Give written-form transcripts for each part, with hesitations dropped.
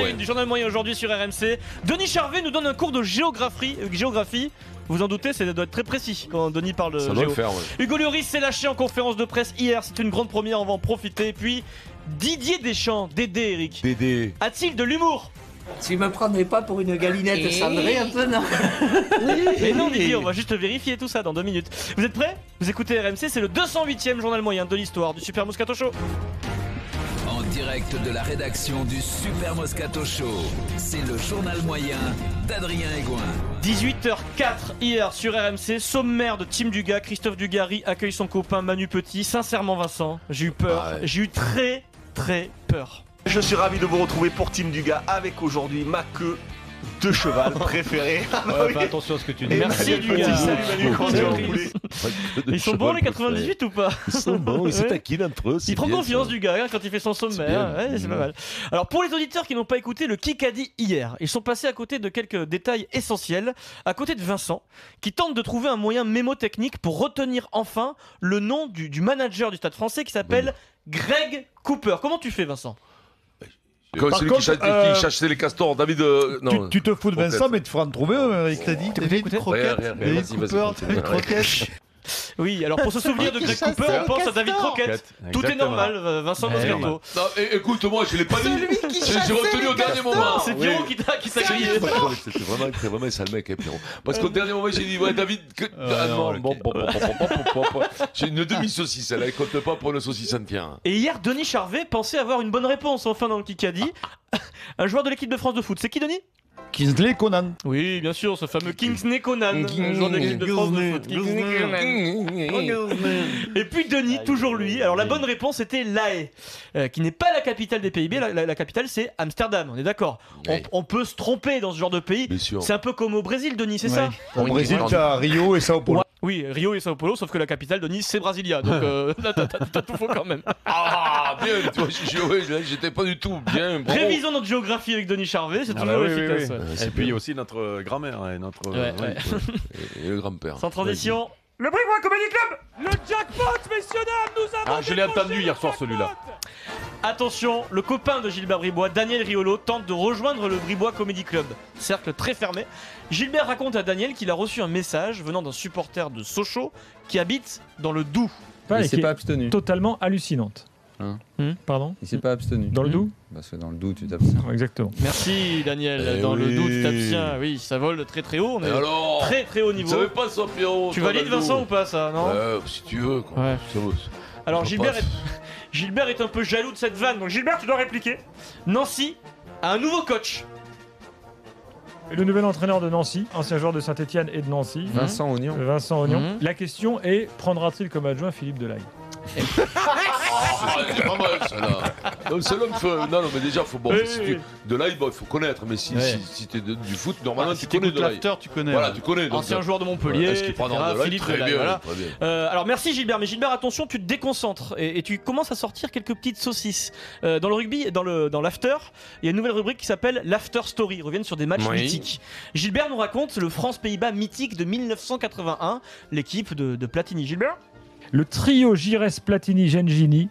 la une du journal moyen aujourd'hui sur RMC. Denis Charvet nous donne un cours de géographie. Vous en doutez, ça doit être très précis quand Denis parle Ça géo. doit le faire, ouais. Hugo Lloris s'est lâché en conférence de presse hier. C'est une grande première, on va en profiter. Et puis Didier Deschamps, Dédé Eric. Dédé. A-t-il de l'humour? Tu me prendrais pas pour une galinette cendrée un peu, non? Mais non Didier, on va juste vérifier tout ça dans 2 minutes. Vous êtes prêts? Vous écoutez RMC, c'est le 208e journal moyen de l'histoire du Super Moscato Show. En direct de la rédaction du Super Moscato Show, c'est le journal moyen d'Adrien Egoin. 18h04 hier sur RMC, sommaire de Team Dugas. Christophe Dugarry accueille son copain Manu Petit. Sincèrement Vincent, j'ai eu peur, j'ai eu très peur. Je suis ravi de vous retrouver pour Team Dugas avec aujourd'hui ma queue de cheval préférée. Fais attention à ce que tu dis. Merci Dugas. Salut Manu, comment tu vas rouler? Ils sont bons les 98 ou pas? Ils sont bons, ils se Ouais. taquinent entre eux. Il prend confiance du gars quand il fait son sommaire, bien. ouais, c'est pas mal. Alors pour les auditeurs qui n'ont pas écouté le Kikadi hier, ils sont passés à côté de quelques détails essentiels, à côté de Vincent, qui tente de trouver un moyen mémotechnique pour retenir enfin le nom du manager du Stade français qui s'appelle Greg Cooper. Comment tu fais Vincent? Comme Par celui contre, qui chassait les castors, David. Non. Tu te fous de Vincent, mais tu feras en trouver un avec Teddy. Écoutez. Rien, David vas-y, Cooper, vas-y. Croquette. Oui, alors pour se souvenir de Greg Cooper, on pense à David Croquette. Tout est Exactement. normal, Vincent Moscato. Non, écoute, moi, je l'ai pas dit. J'ai retenu au dernier moment. C'est Pierrot qui t'a grillé. C'était vraiment sale mec, hein, Pierrot. Parce qu'au dernier moment, j'ai dit, ouais, David. Ah non, bon. J'ai une demi-saucisse, elle compte pas pour une saucisse entière. Et hier, Denis Charvet pensait avoir une bonne réponse enfin dans le Kikadi. Un joueur de l'équipe de France de foot, c'est qui Denis? Kingsley Conan. Oui, bien sûr, ce fameux Kingsley Conan, joueur de l'équipe de France de foot. Kingsley Conan. Et puis Denis, toujours lui. Alors la bonne réponse était La Haye, qui n'est pas la capitale des Pays-Bas. La capitale c'est Amsterdam, on est d'accord. On peut se tromper dans ce genre de pays. Bien sûr. C'est un peu comme au Brésil, Denis, c'est ça? Au Brésil, t'as Rio et Sao Paulo. Oui, Rio et Sao Paulo, sauf que la capitale de Nice c'est Brasilia. Donc t'as tout faux quand même. Ah, bien, tu vois, j'étais pas du tout bien. Bravo. Révisons notre géographie avec Denis Charvet, c'est toujours efficace. Et puis aussi notre grand-mère et notre. Ouais. Et le grand-père. Sans transition, le Bribois Comedy Club. Le jackpot, messieurs dames, nous avons. Ah, je l'ai entendu hier soir celui-là. Attention, le copain de Gilbert Bribois, Daniel Riolo, tente de rejoindre le Bribois Comedy Club. Cercle très fermé. Gilbert raconte à Daniel qu'il a reçu un message venant d'un supporter de Sochaux qui habite dans le Doubs. Il s'est pas abstenu. Totalement hallucinante. Pardon? Il s'est pas abstenu. Dans le Doubs? Parce que dans le Doubs, tu t'abstiens. Exactement. Merci Daniel, Eh dans le oui. Doubs tu t'abstiens. Oui, ça vole très haut, on est alors, très haut tu niveau. savais pas ça, Pierrot? Tu valides Vincent ou pas ça, non? Si tu veux, quoi. Ouais. Ça va. Alors Je Gilbert passe. Gilbert est un peu jaloux de cette vanne, donc Gilbert tu dois répliquer. Nancy a un nouveau coach. Le nouvel entraîneur de Nancy, ancien joueur de Saint-Etienne et de Nancy, Vincent Oignon. Vincent Oignon. Mhm. La question est, prendra-t-il comme adjoint Philippe Delahaye? C'est pas mal, ça, là. Non, c'est l'homme non, mais déjà, faut. Bon, Oui, si oui, tu. oui. De là, il faut connaître, mais si t'es du foot, normalement, Si tu connais t'écoutes de là. l'after, tu connais. Voilà, tu connais. donc, Ancien joueur de Montpellier, Est-ce qu'il prendra de là? Philippe Très Delahaye, bien, voilà. très bien. Alors merci Gilbert, mais Gilbert attention, tu te déconcentres et tu commences à sortir quelques petites saucisses. Dans le rugby, dans l'after, il y a une nouvelle rubrique qui s'appelle l'After Story, ils reviennent sur des matchs Oui. mythiques. Gilbert nous raconte le France-Pays-Bas mythique de 1981, l'équipe de Platini. Gilbert? Le trio Giresse Platini Gengini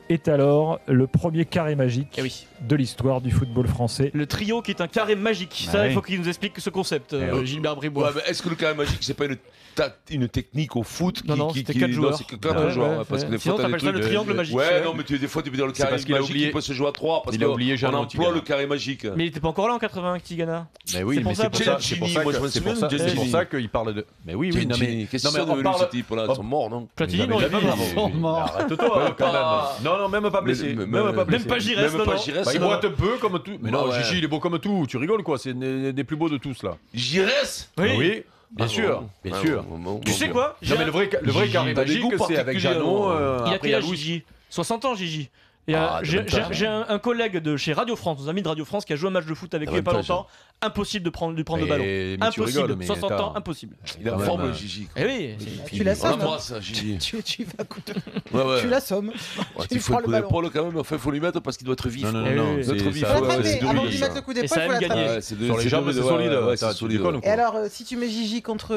est alors le premier carré magique Eh oui. de l'histoire du football français. Le trio qui est un carré magique. Ça, oui. il faut qu'il nous explique ce concept, Gilbert Bribois. Ouais, mais est-ce que le carré magique, c'est pas une technique au foot Non, c'était 4 joueurs. Non, c'est que 4 joueurs. Parce que des Sinon, fois, t'as des t'appelles ça trucs. le triangle magique. Ouais, non, mais des fois, tu peux dire le C'est carré parce qu'il a magique, oublié. il peut se jouer à 3. Parce Il a oublié Jeannot qu'on emploie Tigana. le carré magique. Mais il était pas encore là en 80, Tigana. Mais oui, C'est pour mais ça, c'est pour pour ça, ça. c'est pour Gini, ça moi, je que- me c'est pour souviens ça, de c'est pour Gini. ça qu'il parle de. Mais oui, non mais. Qu'est-ce Non que mais c'est on devenu parle. ce type-là? Ils sont morts, non? Platini, non, il est pas mort. Arrête-toi quand même. Non, même pas blessé. Même pas blessé. Même pas Giresse, Même non, pas non. Giresse. Bah, il non. boite un peu comme tout. Mais non, Ouais. Gigi, il est beau comme tout. Tu rigoles quoi? C'est des plus beaux de tous là. Giresse? Oui. Bien sûr, bien sûr. Tu sais quoi? Non mais le vrai Gigi, carré t'as des magique, goûts c'est avec particuliers, Jeannot. non Il a après, quel âge, Louis. Gigi? 60 ans, Gigi. J'ai un collègue de chez Radio France, nos amis de Radio France, qui a joué un match de foot avec lui il n'y a pas longtemps. Impossible de lui prendre le ballon. Mais tu Impossible. rigoles, mais 60 ans, attends. impossible. Il est en Quand forme, même. Gigi. Eh oui. Tu l'assommes. Moi, ça, Gigi. Tu vas Ouais. tu l'assommes. Ouais, Tu il faut prends le le coup ballon. d'épaule quand même, enfin, il faut lui mettre parce qu'il doit être vif. Non, non, quoi. Eh non, oui. non. Notre c'est- vie, ça- faut Faut l'attraper c'est de avant de lui, lui ça. mettre le coup Et ça d'épaule, faut aime gagner. l'attraper. C'est Sur les jambes, c'est solide. Ouais, c'est Tu solide. déconnes ou Et quoi? alors, si tu mets Gigi contre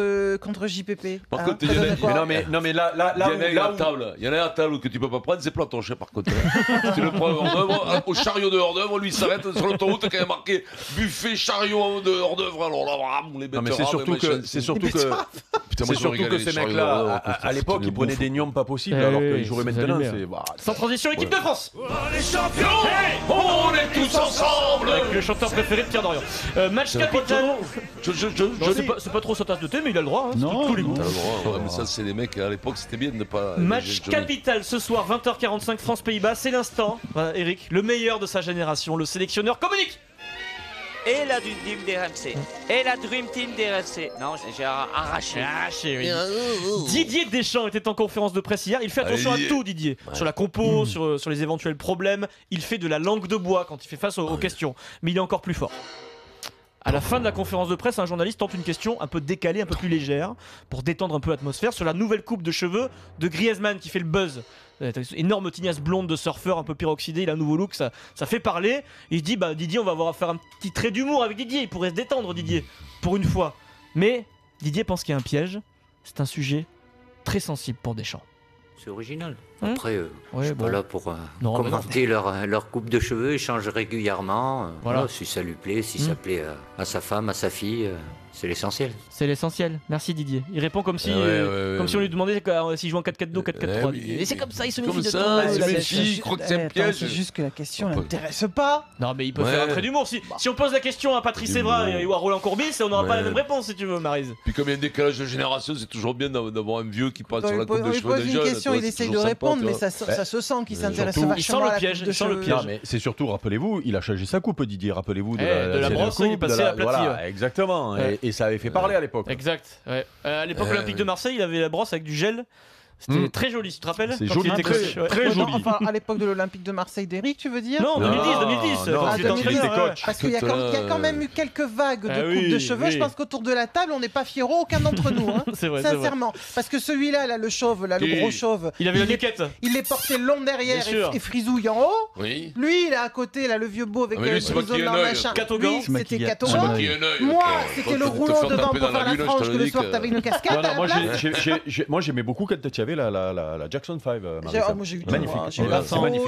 JPP, Par hein, contre, ça donne quoi? Mais non mais là Il y en a là à table. Il y en a à table que tu peux pas prendre, c'est Planton, par contre. Tu le prends hors d'œuvre, au chariot de hors d'œuvre, lui il s'arrête sur l'autoroute quand il y a marqué buffet chariot de hors d'œuvre. Alors là, les Non, mais c'est surtout que ces mecs-là, à l'époque, ils prenaient des gnomes pas possibles, alors qu'ils joueraient maintenant. Sans transition, équipe de France. Les champions. On est tous ensemble. Avec le chanteur préféré de Pierre Dorian. Match capital. C'est pas trop sa tasse de thé, mais il a le droit. Non, tous les goûts. T'as le droit, ouais, mais ça c'est les mecs à l'époque c'était bien de ne pas. Match capital ce soir 20h45 France-Pays-Bas, c'est l'instant. Eric, le meilleur de sa génération, le sélectionneur communique. Et la Dream Team des RMC. Et la Dream Team des RMC. Non, j'ai arraché. Oui. Didier Deschamps était en conférence de presse hier. Il fait attention à tout, Didier. Ouais. Sur la compo, sur les éventuels problèmes. Il fait de la langue de bois quand il fait face aux questions. Mais il est encore plus fort. À la fin de la conférence de presse, un journaliste tente une question un peu décalée, un peu plus légère, pour détendre un peu l'atmosphère, sur la nouvelle coupe de cheveux de Griezmann qui fait le buzz. Énorme tignasse blonde de surfeur, un peu peroxydé, il a un nouveau look, ça fait parler. Il se dit, Didier, on va faire un petit trait d'humour avec Didier, il pourrait se détendre, Didier, pour une fois. Mais Didier pense qu'il y a un piège, c'est un sujet très sensible pour Deschamps. C'est original. Après, je suis bon. pas là pour commenter leur coupe de cheveux, ils changent régulièrement. Voilà. Si ça lui plaît, si ça plaît à sa femme, à sa fille, c'est l'essentiel. C'est l'essentiel. Merci Didier. Il répond comme si, comme si on lui demandait s'il joue en 4-4-2 ou 4-4-3. Et c'est comme ça, il se méfie de tout. Il croit que c'est un piège. C'est juste que la question l'intéresse pas. Non, mais il peut faire un trait d'humour. Si on pose la question à Patrice Evra ou à Roland Courbis, on n'aura pas la même réponse si tu veux, Maryse. Puis comme il y a un décalage de génération, c'est toujours bien d'avoir un vieux qui passe sur la coupe de cheveux des jeunes. Une question, il essaye de répondre, mais ça se sent qu'il s'intéresse vachement à la coupe de cheveux. Non, mais c'est surtout, rappelez-vous, il a changé sa coupe, Didier. Rappelez-vous de la brosse, il est passé à aplati. Exactement. Et ça avait fait parler à l'époque. Exact. À l'époque olympique de Marseille, il avait la brosse avec du gel. C'était très joli, tu te rappelles? C'est joli, très joli. Enfin, à l'époque de l'Olympique de Marseille d'Eric, tu veux dire? Non, 2010. Parce qu'il y a quand même eu quelques vagues de coupes de cheveux. Je pense qu'autour de la table, on n'est pas fieraux, aucun d'entre nous. C'est vrai. Sincèrement. Parce que celui-là, le chauve, le gros chauve. Il avait la nuquette. Il les portait long derrière et frisouille en haut. Oui. Lui, il est à côté, le vieux beau avec le frisouille dans le machin. Lui, c'était Catogan. Moi, c'était le rouleau devant pour faire la frange que le soir, t'avais une casquette. Moi, j'aimais beaucoup quand tu avais la Jackson 5. Moi j'ai eu tout.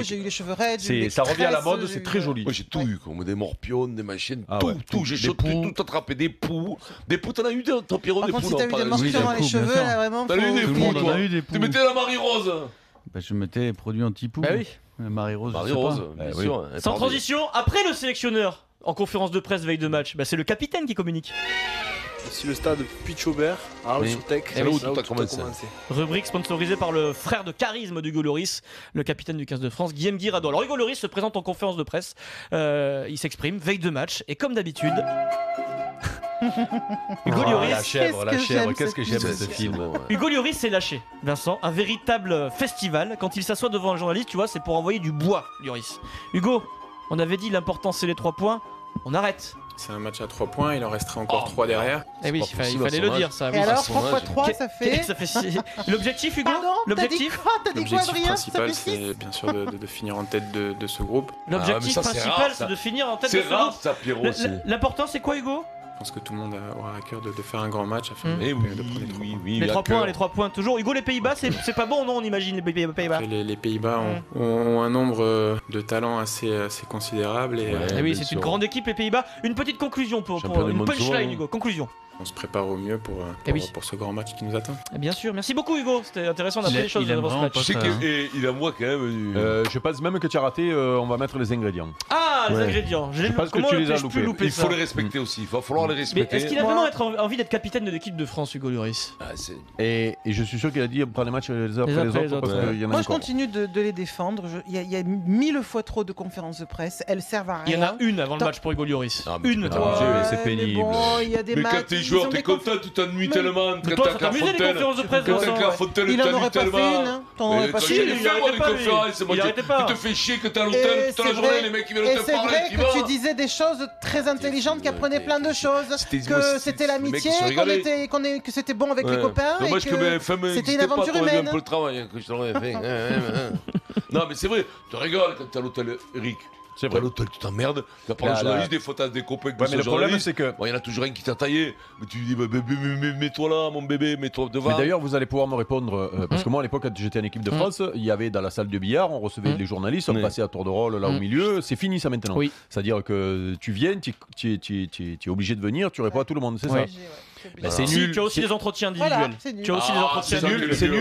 J'ai eu les cheveux raides. Ça revient à la mode, c'est très joli. Moi j'ai tout eu, comme des morpions, des machines, tout. J'ai tout attrapé, des poux. Des poux, t'en as eu des Pierrot, des poux. Si t'as eu des morpions dans les cheveux, là vraiment. T'as eu des poux, toi. Tu mettais la Marie-Rose. Je mettais les produits anti-poux. Bah oui. Marie-Rose. Marie-Rose, bien sûr. Sans transition, après le sélectionneur, en conférence de presse veille de match, c'est le capitaine qui communique. Ici le stade Puy-de-Chaubert, Arles-sur-Tech, c'est là où tout a commencé. Rubrique sponsorisée par le frère de charisme d'Hugo Lloris, le capitaine du 15 de France, Guillaume Guirado. Alors Hugo Lloris se présente en conférence de presse, il s'exprime, veille de match, et comme d'habitude... Hugo Lloris, la chèvre, qu'est-ce que j'aime ce film. Hugo Lloris s'est lâché, Vincent, un véritable festival. Quand il s'assoit devant un journaliste, tu vois, c'est pour envoyer du bois, Lloris. Hugo, on avait dit l'important c'est les 3 points, on arrête. C'est un match à 3 points, il en resterait encore 3 derrière. Eh oui, il fallait le dire ça. Et alors, 3 x 3, ça fait... L'objectif, Hugo? L'objectif, principal, c'est bien sûr de finir en tête de ce groupe. L'objectif principal, c'est de finir en tête de ce groupe. C'est rare ça, Pierrot. L'important, c'est quoi, Hugo? Je pense que tout le monde aura à cœur de faire un grand match afin de prendre les 3 points. Les 3 points toujours. Hugo, les Pays-Bas, c'est pas bon, non? On imagine les Pays-Bas. Les Pays-Bas ont un nombre de talents assez considérable. Oui, c'est une grande équipe, les Pays-Bas. Une petite conclusion pour une punchline, Hugo. Conclusion. On se prépare au mieux pour ce grand match qui nous attend. Bien sûr, merci beaucoup Hugo, c'était intéressant d'apprendre les choses dans ce match. Je sais qu'il a moi quand même. Je pense même que tu as raté, on va mettre les ingrédients. Ah, les ingrédients. Je pense que tu les as loupés. Il faut les respecter aussi, il va falloir les respecter. Mais est-ce qu'il a vraiment envie d'être capitaine de l'équipe de France, Hugo Lloris? Et je suis sûr qu'il a dit prendre les matchs les uns après les autres. Moi je continue de les défendre. Il y a 1000 fois trop de conférences de presse, elles servent à rien. Il y en a une avant le match pour Hugo Lloris. Une. C'est pénible. Mais quand t'es joueur, t'es content, tu t'ennuies tellement. Toi, ça t'amusait les conférences de presse, il en aurait pas fait une. T'en aurais pas fait une. Il arrêtait pas. Tu te fais chier que t'es à l'hôtel toute la journée, les mecs qui viennent te parler. Et c'est vrai que tu disais des choses très intelligentes qui apprenaient plein de choses. Que c'était l'amitié, que c'était bon avec les copains. Dommage que mes femmes c'était une aventure humaine. Un peu le travail que je t'aurais fait. Non, mais c'est vrai, tu rigoles quand t'es à l'hôtel, Eric. C'est vrai. L'hôtel, tu t'emmerdes. Tu vas prendre le journaliste, des photos, des copains. Mais le problème, c'est que. Il y en a toujours un qui t'a taillé. Mais tu lui dis, mets-toi là, mon bébé, mets-toi devant. Mais d'ailleurs, vous allez pouvoir me répondre. Parce que moi, à l'époque, quand j'étais en équipe de France, il y avait dans la salle de billard, on recevait les journalistes, on passait à tour de rôle là au milieu. C'est fini ça maintenant. C'est-à-dire que tu viens, tu es obligé de venir, tu réponds à tout le monde, c'est ça. C'est nul. Tu as aussi des entretiens individuels. Tu as aussi des entretiens.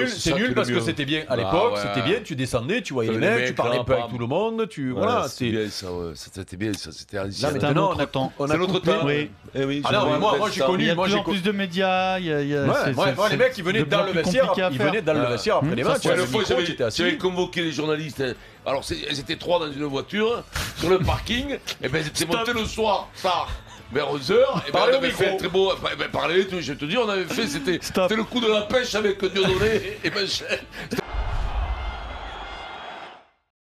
C'est nul parce que c'était bien à l'époque. C'était bien. Tu descendais, tu voyais les mecs, tu parlais un peu avec tout le monde. Voilà, c'était bien ça. C'était bien ça. C'était ancien. C'était un autre temps. C'est notre temps. Oui. Alors moi j'ai connu. Il y a de plus en plus de médias. Les mecs ils venaient dans le vestiaire. Ils venaient dans le vestiaire après les matchs. Une fois j'avais convoqué les journalistes. Alors elles étaient 3 dans une voiture sur le parking. Et ben elles étaient montées le soir tard. Vers 11h, et ben on avait fait un très beau. Je vais te dire, on avait fait, c'était le coup de la pêche avec Dieudonné et Michel. C'était